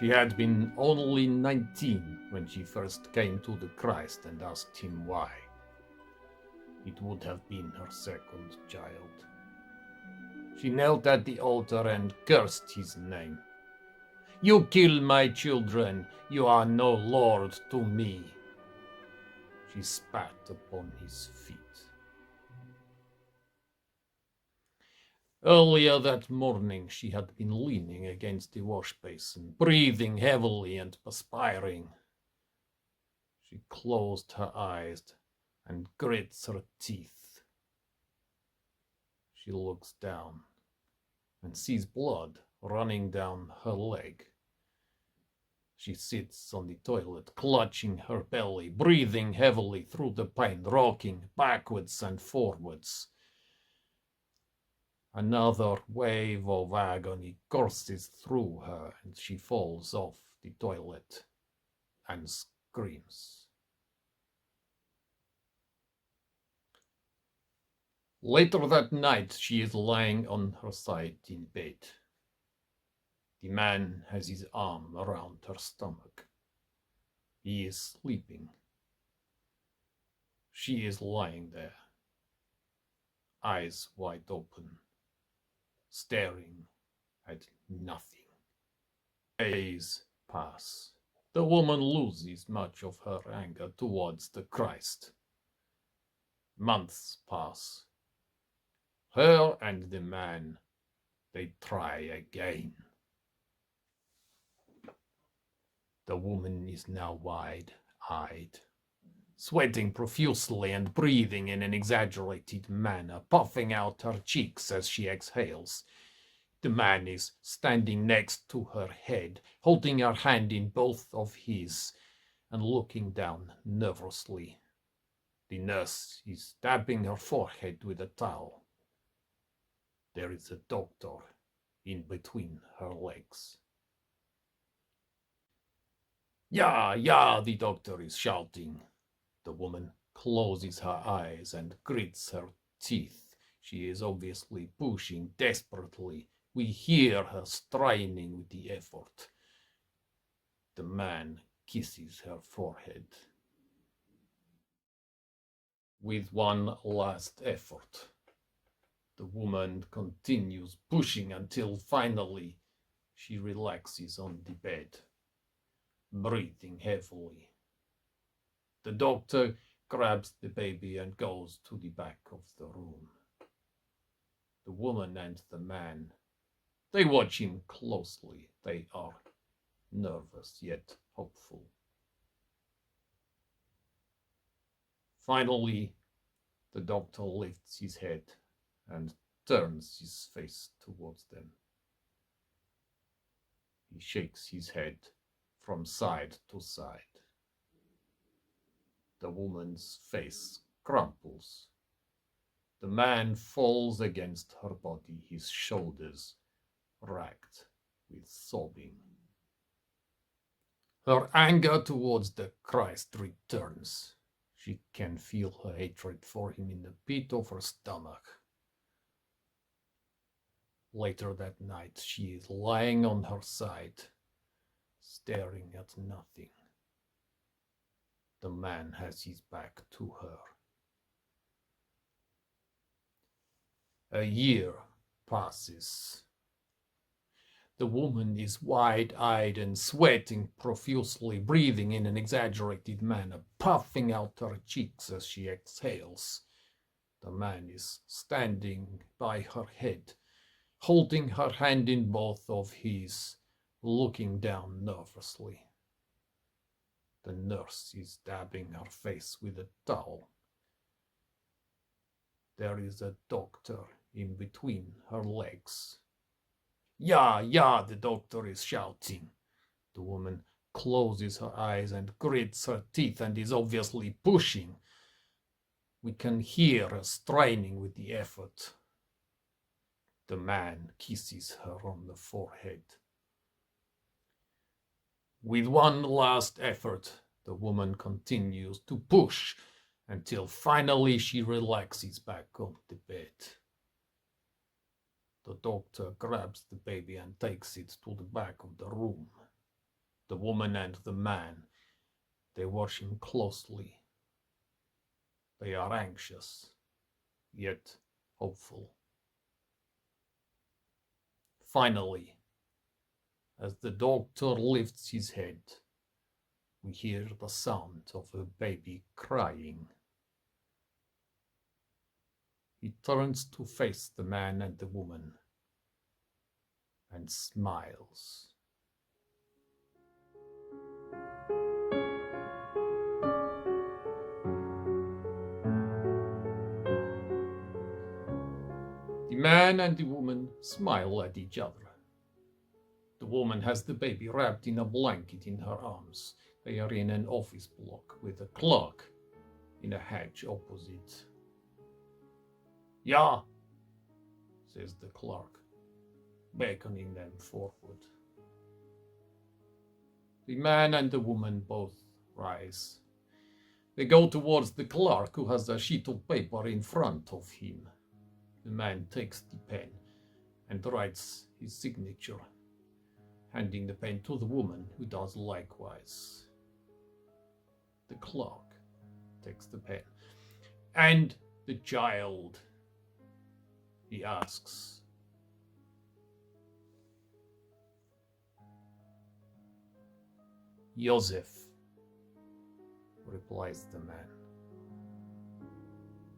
She had been only 19 when she first came to the Christ and asked him why. It would have been her second child. She knelt at the altar and cursed his name. "You kill my children, you are no lord to me." She spat upon his feet. Earlier that morning she had been leaning against the wash basin, breathing heavily and perspiring. She closed her eyes and grits her teeth. She looks down and sees blood running down her leg. She sits on the toilet, clutching her belly, breathing heavily through the pain, rocking backwards and forwards. Another wave of agony courses through her, and she falls off the toilet and screams. Later that night, she is lying on her side in bed. The man has his arm around her stomach. He is sleeping. She is lying there, eyes wide open, staring at nothing. Days pass. The woman loses much of her anger towards the Christ. Months pass. Her and the man, they try again. The woman is now wide-eyed, sweating profusely and breathing in an exaggerated manner, puffing out her cheeks as she exhales. The man is standing next to her head, holding her hand in both of his and looking down nervously. The nurse is dabbing her forehead with a towel. There is a doctor in between her legs. Yeah, the doctor is shouting. The woman closes her eyes and grits her teeth. She is obviously pushing desperately. We hear her straining with the effort. The man kisses her forehead. With one last effort, the woman continues pushing until finally she relaxes on the bed, breathing heavily. The doctor grabs the baby and goes to the back of the room. The woman and the man, they watch him closely. They are nervous yet hopeful. Finally, the doctor lifts his head and turns his face towards them. He shakes his head from side to side. The woman's face crumples. The man falls against her body, his shoulders racked with sobbing. Her anger towards the Christ returns. She can feel her hatred for him in the pit of her stomach. Later that night, she is lying on her side, staring at nothing. The man has his back to her. A year passes. The woman is wide-eyed and sweating profusely, breathing in an exaggerated manner, puffing out her cheeks as she exhales. The man is standing by her head, holding her hand in both of his, looking down nervously. The nurse is dabbing her face with a towel. There is a doctor in between her legs. Yeah, the doctor is shouting. The woman closes her eyes and grits her teeth and is obviously pushing. We can hear her straining with the effort. The man kisses her on the forehead. With one last effort, the woman continues to push until finally she relaxes back on the bed. The doctor grabs the baby and takes it to the back of the room. The woman and the man, they watch him closely. They are anxious, yet hopeful. Finally, as the doctor lifts his head, we hear the sound of a baby crying. He turns to face the man and the woman and smiles. The man and the woman smile at each other. The woman has the baby wrapped in a blanket in her arms. They are in an office block with a clerk in a hedge opposite. "Yeah," says the clerk, beckoning them forward. The man and the woman both rise. They go towards the clerk, who has a sheet of paper in front of him. The man takes the pen and writes his signature, handing the pen to the woman, who does likewise. The clerk takes the pen. "And the child?" he asks. "Joseph," replies the man.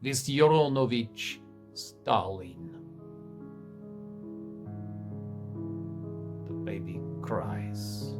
"Vysyaronovich Stalin." The baby cries.